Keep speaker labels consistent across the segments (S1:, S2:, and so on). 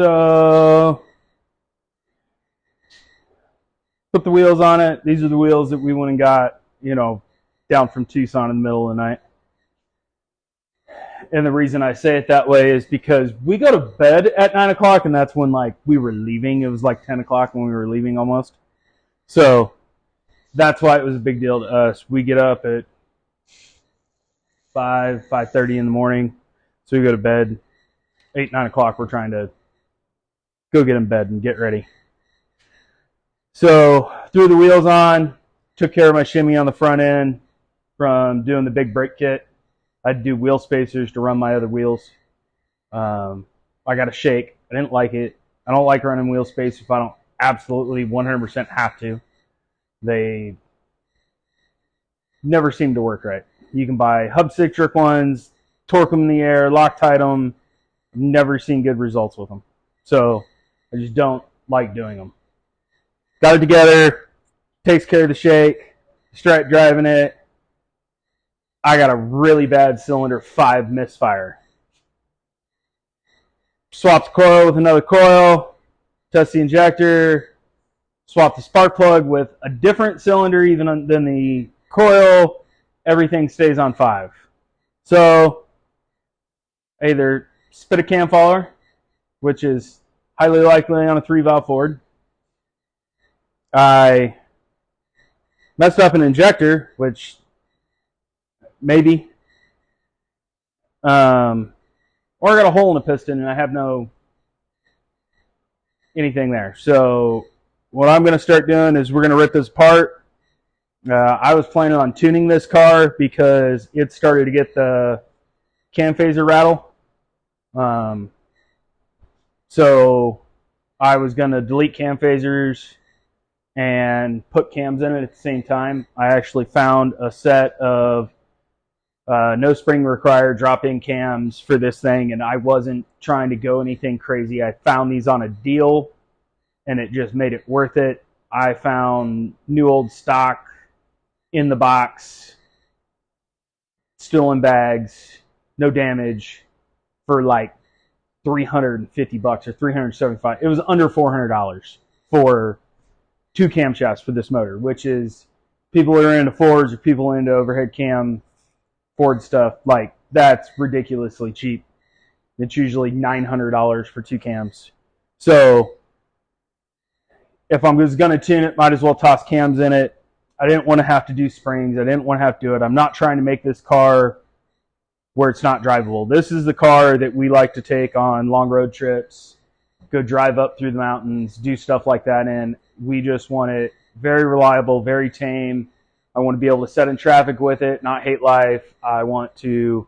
S1: So put the wheels on it. These are the wheels that we went and got, you know, down from Tucson in the middle of the night. And the reason I say it that way is because we go to bed at 9 o'clock, and that's when, like, we were leaving. It was like 10 o'clock when we were leaving almost. So that's why it was a big deal to us. We get up at 5:30 in the morning. So we go to bed. 8, 9 o'clock, we're trying to go get in bed and get ready. So threw the wheels on, took care of my shimmy on the front end from doing the big brake kit. I had to do wheel spacers to run my other wheels. I got a shake. I didn't like it. I don't like running wheel spacers if I don't absolutely 100% have to. They never seem to work right. You can buy hub-centric ones, torque them in the air, Loctite them. I've never seen good results with them. So I just don't like doing them. Got it together, takes care of the shake, start driving it. I got a really bad cylinder 5 misfire. Swap the coil with another coil, test the injector, swap the spark plug with a different cylinder even than the coil. Everything stays on 5. So either spit a cam follower, which is highly likely on a 3-valve Ford. I messed up an injector, which maybe. Or I got a hole in the piston and I have no anything there. So what I'm going to start doing is we're going to rip this apart. I was planning on tuning this car because it started to get the cam phaser rattle. So I was going to delete cam phasers and put cams in it at the same time. I actually found a set of no spring required drop-in cams for this thing, and I wasn't trying to go anything crazy. I found these on a deal, and it just made it worth it. I found new old stock in the box, still in bags, no damage, for like $350 or $375. It was under $400 for 2 camshafts for this motor, which is, people that are into Fords or people into overhead cam Ford stuff, like, that's ridiculously cheap. It's usually $900 for 2 cams. So if I'm just going to tune it, might as well toss cams in it. I didn't want to have to do springs. I didn't want to have to do it. I'm not trying to make this car where it's not drivable. This is the car that we like to take on long road trips, go drive up through the mountains, do stuff like that in. We just want it very reliable, very tame. I want to be able to set in traffic with it, not hate life. I want to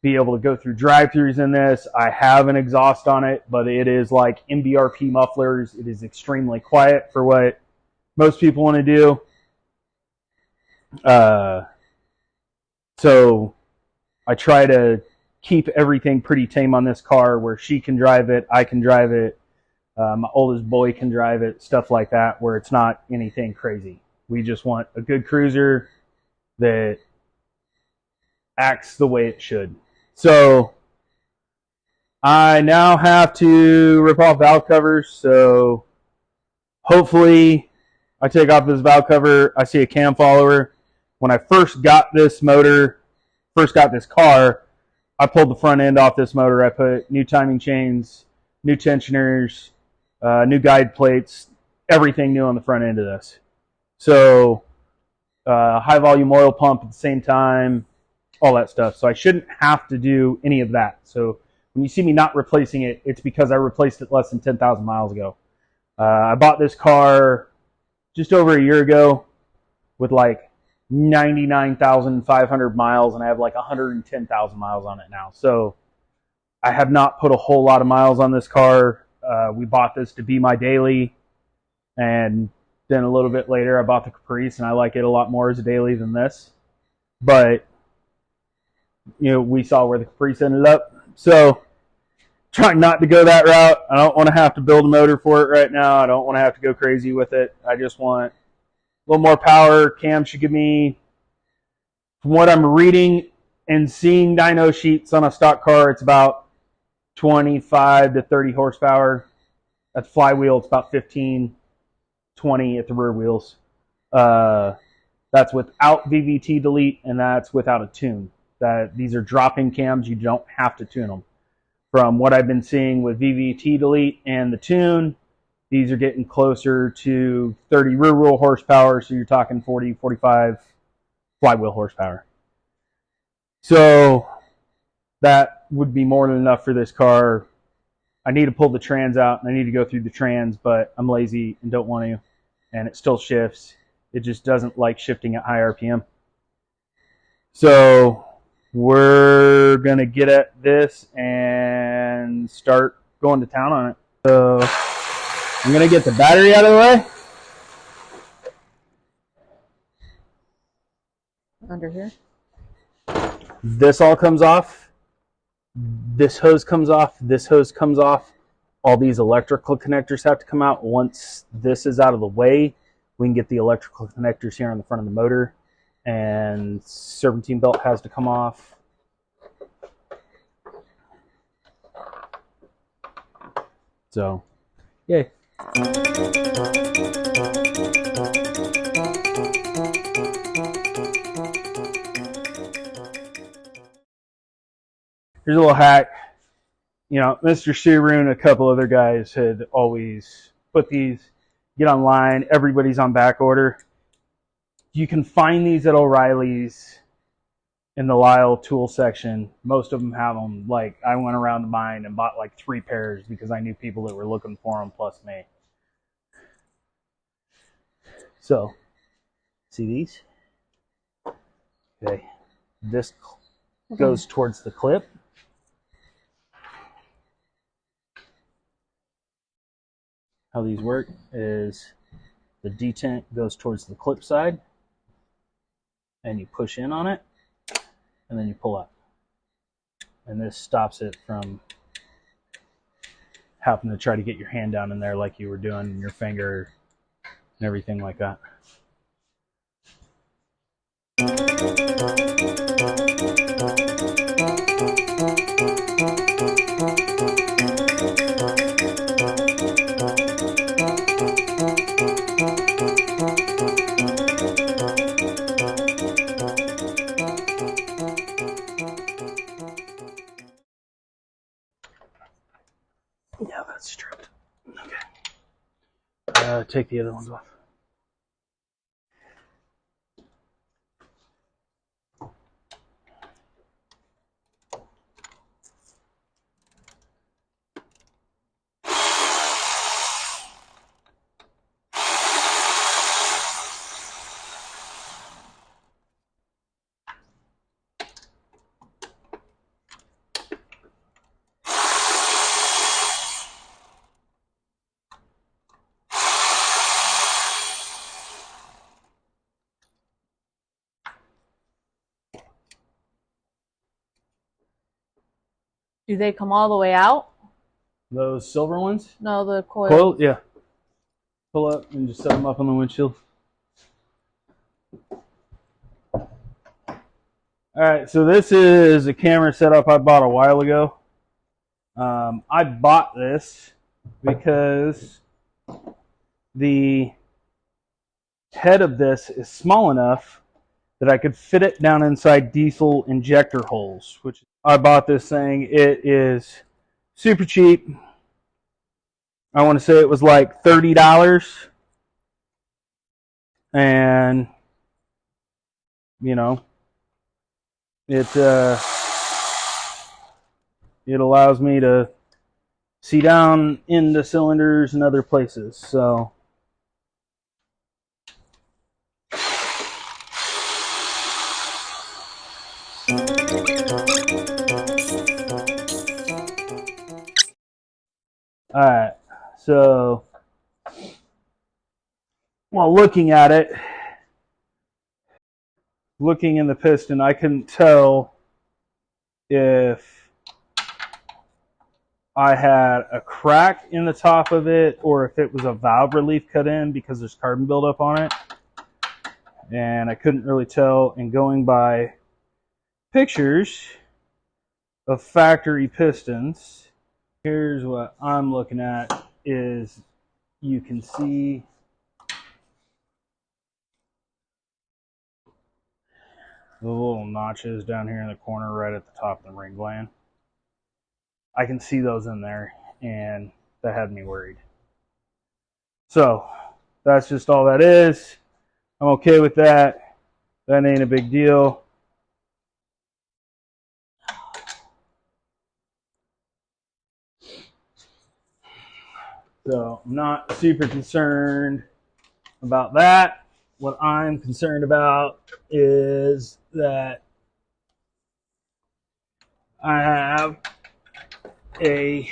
S1: be able to go through drive-thrus in this. I have an exhaust on it, but it is like MBRP mufflers. It is extremely quiet for what most people want to do. So I try to keep everything pretty tame on this car, where she can drive it, I can drive it, my oldest boy can drive it, stuff like that, where it's not anything crazy. We just want a good cruiser that acts the way it should. So I now have to rip off valve covers. So hopefully I take off this valve cover. I see a cam follower. When I first got this motor, first got this car, I pulled the front end off this motor. I put new timing chains, new tensioners, new guide plates, everything new on the front end of this. So high volume oil pump at the same time, all that stuff. So I shouldn't have to do any of that. So when you see me not replacing it, it's because I replaced it less than 10,000 miles ago. I bought this car just over a year ago with like 99,500 miles, and I have like 110,000 miles on it now. So I have not put a whole lot of miles on this car. We bought this to be my daily, and then a little bit later I bought the Caprice, and I like it a lot more as a daily than this. But you know, we saw where the Caprice ended up. So trying not to go that route. I don't want to have to build a motor for it right now. I don't want to have to go crazy with it. I just want a little more power. Cam should give me, from what I'm reading and seeing dyno sheets on a stock car, it's about 25 to 30 horsepower. At the flywheel, it's about 15, 20 at the rear wheels. That's without VVT delete, and that's without a tune. These are drop-in cams. You don't have to tune them. From what I've been seeing with VVT delete and the tune, these are getting closer to 30 rear wheel horsepower, so you're talking 40, 45 flywheel horsepower. So that would be more than enough for this car. I need to pull the trans out, and I need to go through the trans, but I'm lazy and don't want to, and it still shifts. It just doesn't like shifting at high RPM. So we're going to get at this and start going to town on it. So I'm going to get the battery out of the way.
S2: Under here.
S1: This all comes off. This hose comes off. This hose comes off. All these electrical connectors have to come out. Once this is out of the way, we can get the electrical connectors here on the front of the motor. And serpentine belt has to come off. So, yay. Here's a little hack. You know, Mr. Subaru and a couple other guys had always put these, get online, everybody's on back order. You can find these at O'Reilly's in the Lyle tool section. Most of them have them. Like, I went around to mine and bought like 3 pairs because I knew people that were looking for them plus me. So, see these? Okay. This goes towards the clip. How these work is the detent goes towards the clip side, and you push in on it, and then you pull out. And this stops it from having to try to get your hand down in there like you were doing, and your finger and everything like that. Yeah, that's stripped. Okay. Take the other ones off.
S2: Do they come all the way out?
S1: Those silver ones?
S2: No, the coil.
S1: Coil? Yeah. Pull up and just set them up on the windshield. Alright, so this is a camera setup I bought a while ago. I bought this because the head of this is small enough that I could fit it down inside diesel injector holes, which I bought this thing. It is super cheap. I want to say it was like $30. And, you know, it allows me to see down into cylinders and other places. So alright, so while looking at it, looking in the piston, I couldn't tell if I had a crack in the top of it or if it was a valve relief cut in because there's carbon buildup on it. And I couldn't really tell, and going by pictures of factory pistons, Here's what I'm looking at is you can see the little notches down here in the corner right at the top of the ring gland. I can see those in there, and that had me worried. So that's just all that is. I'm okay with that. That ain't a big deal. So I'm not super concerned about that. What I'm concerned about is that I have a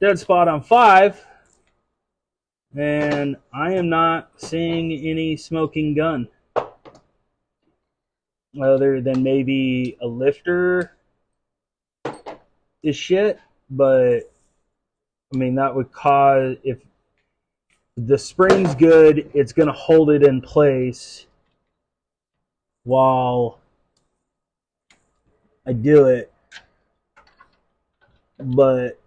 S1: dead spot on 5, and I am not seeing any smoking gun other than maybe a lifter is shit. But I mean, that would cause, if the spring's good, it's going to hold it in place while I do it. But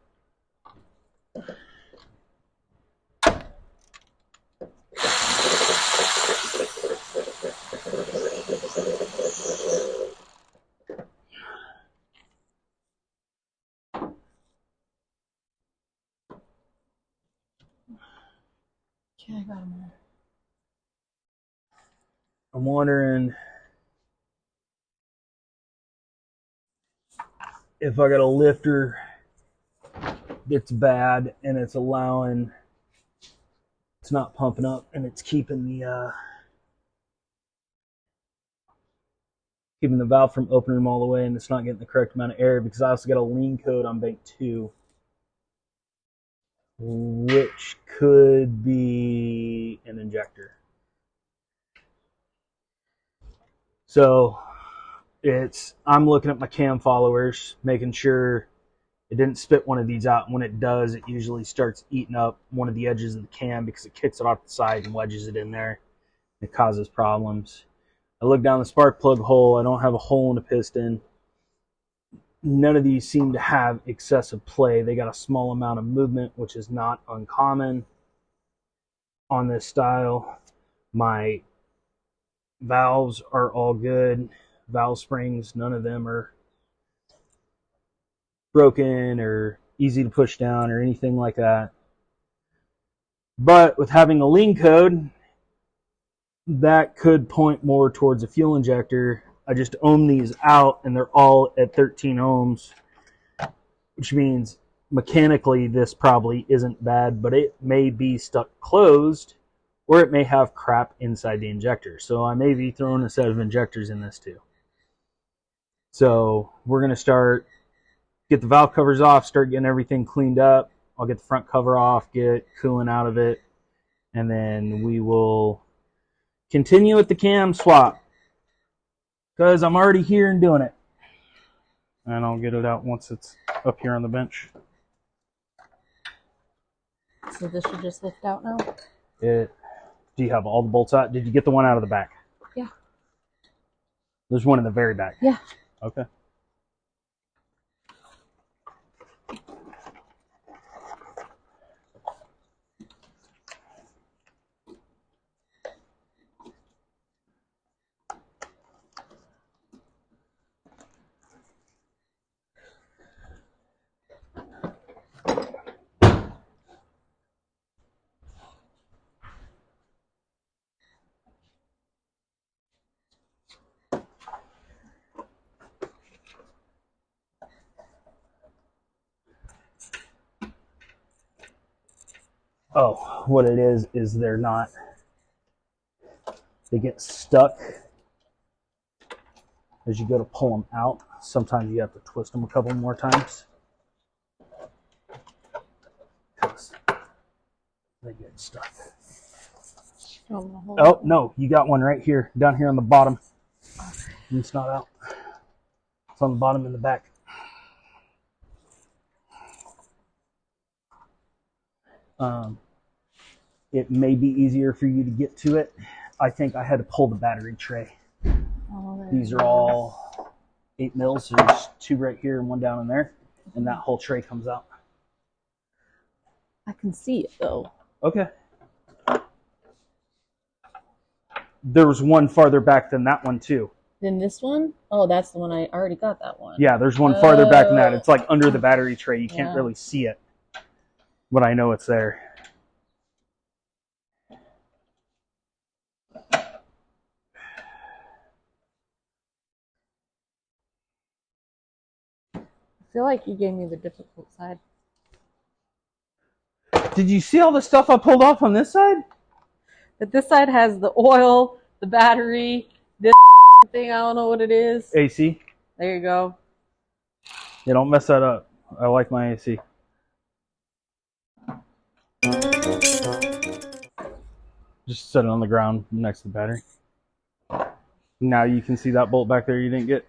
S2: Okay, I got him there.
S1: I'm wondering if I got a lifter that's bad and it's allowing, it's not pumping up and it's keeping the valve from opening them all the way, and it's not getting the correct amount of air, because I also got a lean code on bank 2, which could be an injector. So I'm looking at my cam followers, making sure it didn't spit one of these out. And when it does, it usually starts eating up one of the edges of the cam because it kicks it off the side and wedges it in there. It causes problems. I look down the spark plug hole. I don't have a hole in the piston. None of these seem to have excessive play. They got a small amount of movement, which is not uncommon on this style. My valves are all good. Valve springs, none of them are broken or easy to push down or anything like that. But with having a lean code, that could point more towards a fuel injector. I just ohm these out, and they're all at 13 ohms, which means mechanically this probably isn't bad, but it may be stuck closed, or it may have crap inside the injector. So I may be throwing a set of injectors in this too. So we're going to get the valve covers off, start getting everything cleaned up. I'll get the front cover off, get coolant out of it, and then we will continue with the cam swap, because I'm already here and doing it. And I'll get it out once it's up here on the bench.
S2: So this should just lift out now?
S1: Do you have all the bolts out? Did you get the one out of the back?
S2: Yeah.
S1: There's one in the very back?
S2: Yeah.
S1: Okay. Oh, what it is they get stuck as you go to pull them out. Sometimes you have to twist them a couple more times. They get stuck. Oh, no, you got one right here, down here on the bottom. It's not out. It's on the bottom in the back. It may be easier for you to get to it. I think I had to pull the battery tray. These are all 8 mils. There's 2 right here and 1 down in there. and that whole tray comes out.
S2: I can see it though.
S1: Okay. There was one farther back than that one too.
S2: Then this one? Oh, that's the one I already got that one.
S1: Yeah, there's one farther back than that. It's like under the battery tray. You can't
S2: Yeah.
S1: really see it, but I know it's there.
S2: I feel like you gave me the difficult side.
S1: Did you see all the stuff I pulled off on this side?
S2: But this side has the oil, the battery, this thing, I don't know what it is.
S1: AC.
S2: There you go.
S1: Yeah, don't mess that up. I like my AC. Just set it on the ground next to the battery. Now you can see that bolt back there you didn't get.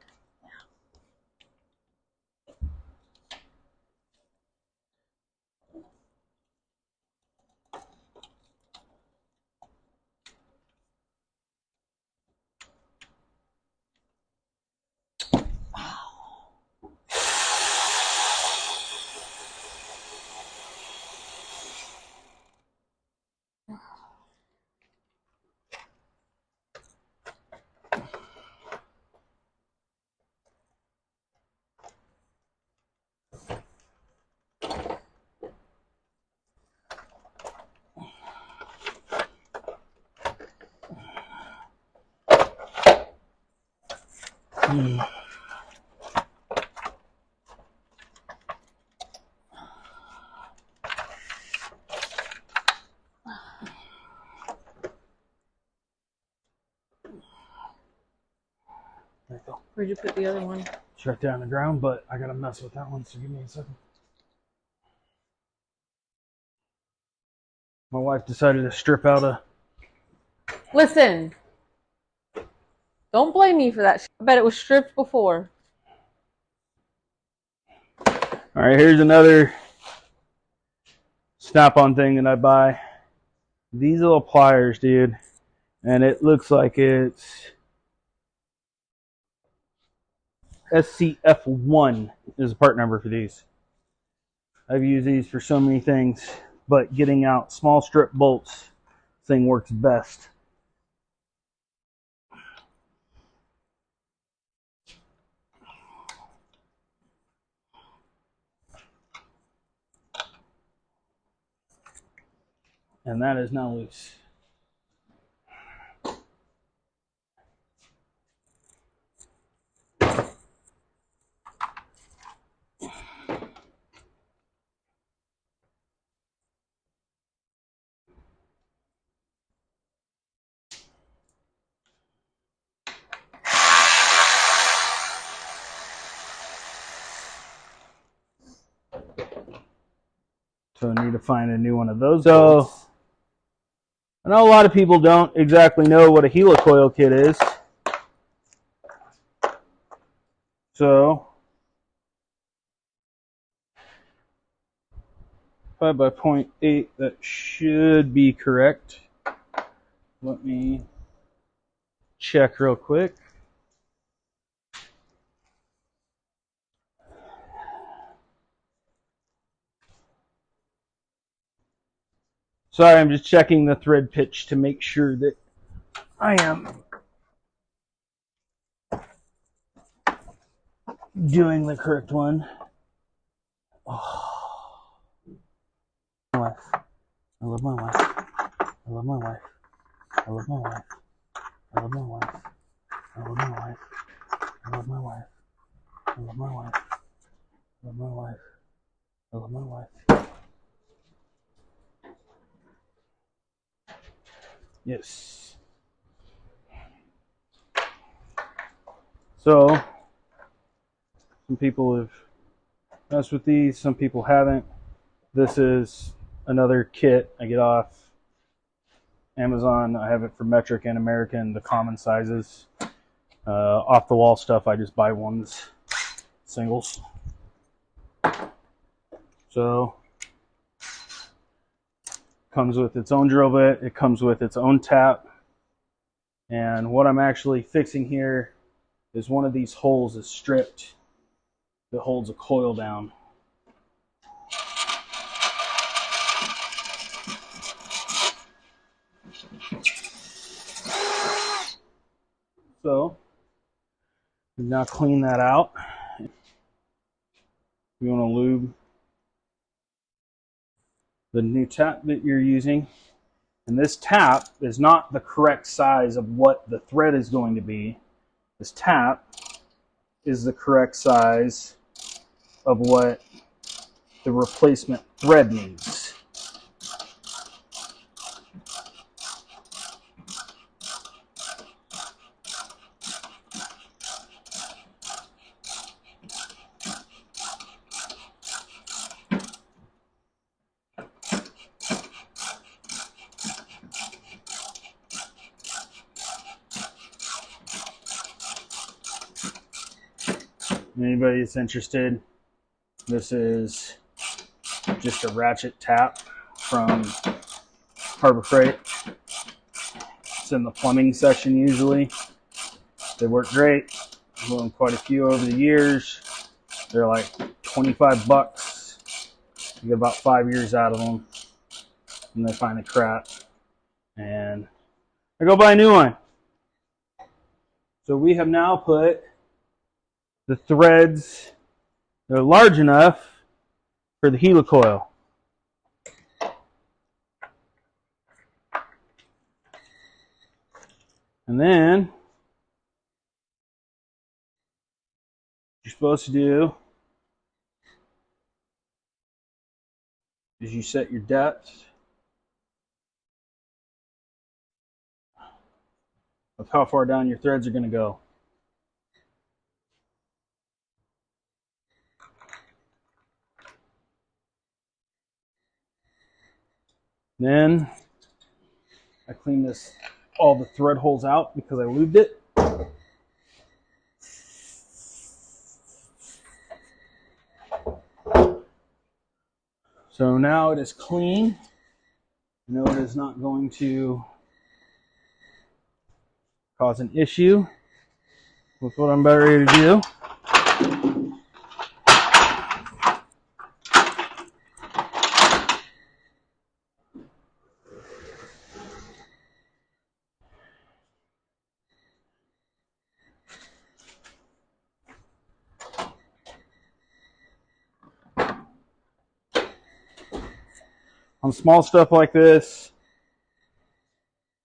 S1: There you go.
S2: Where'd you put the other one?
S1: It's right there on the ground, but I gotta mess with that one, so give me a second. My wife decided to strip out a...
S2: Listen. Don't blame me for that. I bet it was stripped before.
S1: Alright, here's another snap-on thing that I buy. These little pliers, dude. And it looks like it's SCF1 is the part number for these. I've used these for so many things, but getting out small strip bolts, thing works best. And that is now loose. So I need to find a new one of those. So I know a lot of people don't exactly know what a helicoil kit is. So 5 by 0.8, that should be correct. Let me check real quick. Sorry, I'm just checking the thread pitch to make sure that I am doing the correct one. Oh. My wife. I love my wife. I love my wife. I love my wife. I love my wife. I love my wife. I love my wife. I love my wife. I love my wife. I love my wife. Yes. So, some people have messed with these, some people haven't. This is another kit I get off Amazon. I have it for metric and American, the common sizes. Off the wall stuff, I just buy ones, singles. So, comes with its own drill bit, it comes with its own tap. And what I'm actually fixing here is one of these holes is stripped that holds a coil down. So now clean that out. You want to lube the new tap that you're using. And this tap is not the correct size of what the thread is going to be. This tap is the correct size of what the replacement thread needs. Anybody that's interested, this is just a ratchet tap from Harbor Freight. It's in the plumbing section usually. They work great. I've owned quite a few over the years. They're like 25 bucks. You get about 5 years out of them. And they finally crap. And I go buy a new one. So we have now put the threads that are large enough for the helicoil. And then what you're supposed to do is you set your depth of how far down your threads are going to go. Then I clean all the thread holes out because I lubed it. So now it is clean. No, it is not going to cause an issue with what I'm about ready to do. On small stuff like this,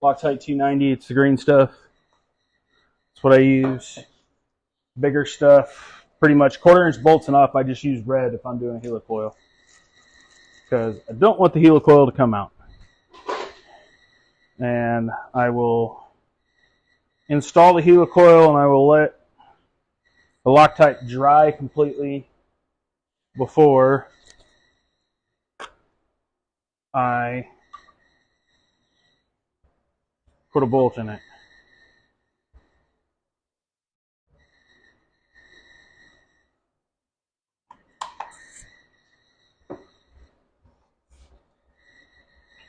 S1: Loctite 290, it's the green stuff. That's what I use. Bigger stuff, pretty much 1/4 inch bolts and up, I just use red if I'm doing a helicoil. Because I don't want the helicoil to come out. And I will install the helicoil and I will let the Loctite dry completely before I put a bolt in it.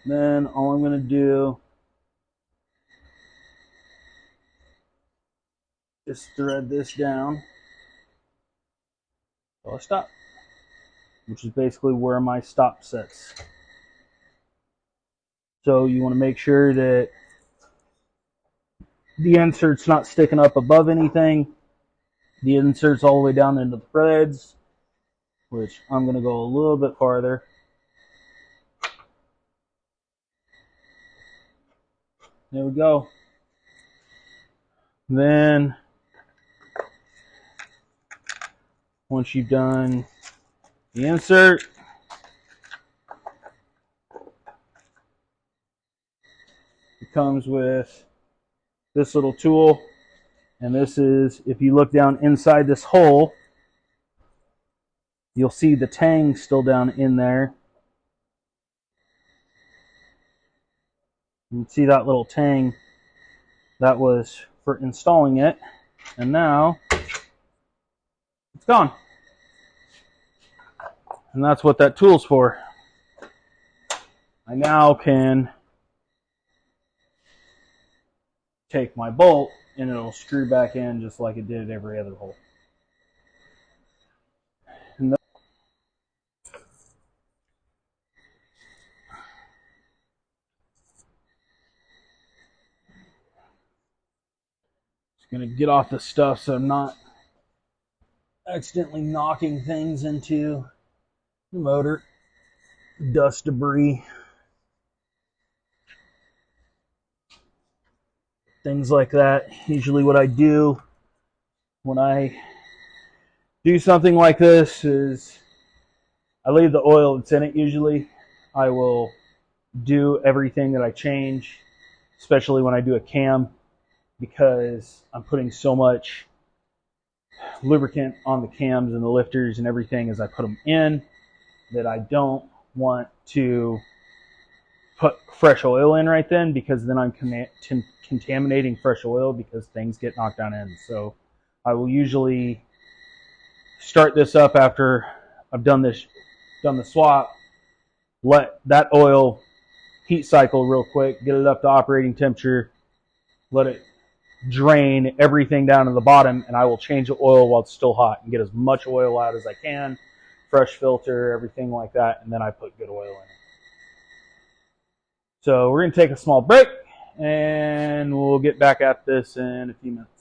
S1: Then all I'm going to do is thread this down till I stop, which is basically where my stop sits. So you want to make sure that the insert's not sticking up above anything. The insert's all the way down into the threads, which I'm going to go a little bit farther. There we go. Then, once you've done the insert, it comes with this little tool. And this is, if you look down inside this hole, you'll see the tang still down in there. You can see that little tang. That was for installing it. And now it's gone. And that's what that tool's for. I now can take my bolt and it'll screw back in just like it did every other hole. And Gonna get off the stuff so I'm not accidentally knocking things into the motor. Dust, debris, things like that. Usually what I do when I do something like this is I leave the oil that's in it usually. I will do everything that I change, especially when I do a cam, because I'm putting so much lubricant on the cams and the lifters and everything as I put them in that I don't want to put fresh oil in right then, because then I'm contaminating fresh oil because things get knocked down in. So I will usually start this up after I've done the swap, let that oil heat cycle real quick, get it up to operating temperature, let it drain everything down to the bottom, and I will change the oil while it's still hot and get as much oil out as I can, fresh filter, everything like that, and then I put good oil in it. So we're going to take a small break, and we'll get back at this in a few minutes.